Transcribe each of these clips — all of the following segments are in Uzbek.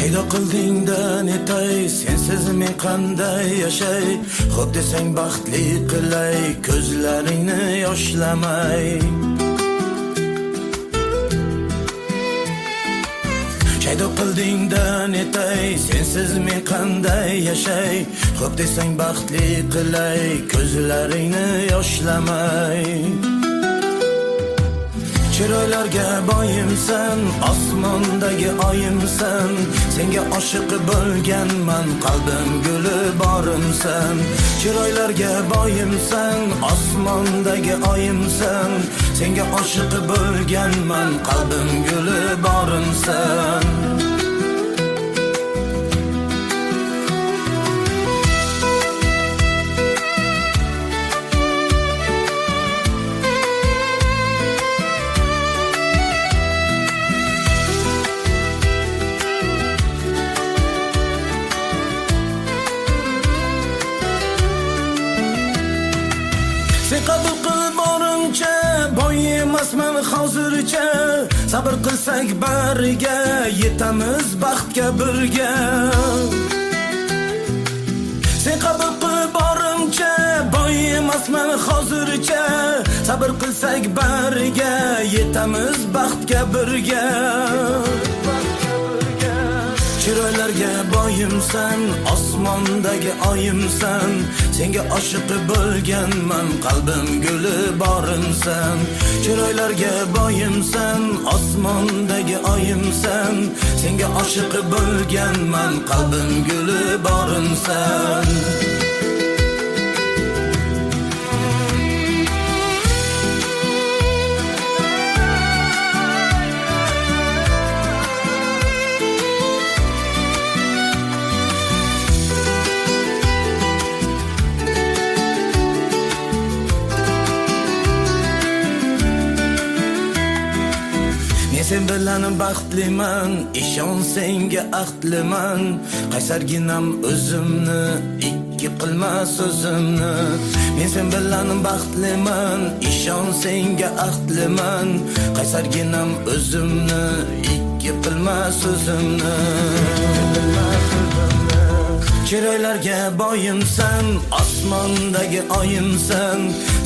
Paydo qildingda netay, sensiz men qanday yashay? Xo'p desang baxtli qilay, ko'zlaringni yoshlamay. Paydo qildingda netay, sensiz men qanday yashay? Xo'p desang baxtli qilay, ko'zlaringni yoshlamay. Chiroylarga boyimsan, osmondagi oyimsan, senga oshiq bo'lganman, qalbim guli borimsan. Chiroylarga boyimsan, osmondagi oyimsan, senga oshiq bo'lganman, qalbim guli borimsan. Sen qabul qil borimcha, boy emasman hozircha. Sabr qilsak bariga, yetamiz baxtga birga. Sen qabul qil borimcha, boy emasman hozircha. Sabr qilsak bariga, yetamiz baxtga birga. Chiroylarga boyimsan, osmondagi oyimsan, senga oshiq bo'lganman, qalbim guli borimsan. Chiroylarga boyimsan, osmondagi oyimsan, senga oshiq bo'lganman, qalbim guli borimsan. Sen bilan baxtliman, ishon senga ahdliman. Qaysarginam o'zimni, ikki qilma so'zimni. Men sen bilan baxtliman, ishon senga ahdliman. Qaysarginam o'zimni, ikki qilma so'zimni. Chiroylarga boyimsan, osmondagi oyimsan,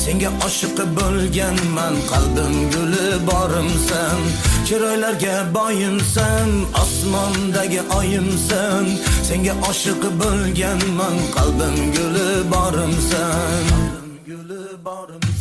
senga oshiq bo'lganman, qalbim guli borimsan. Chiroylarga boyimsan, osmondagi oyimsan, senga oshiq bo'lganman, qalbim guli borimsan. Guli borim.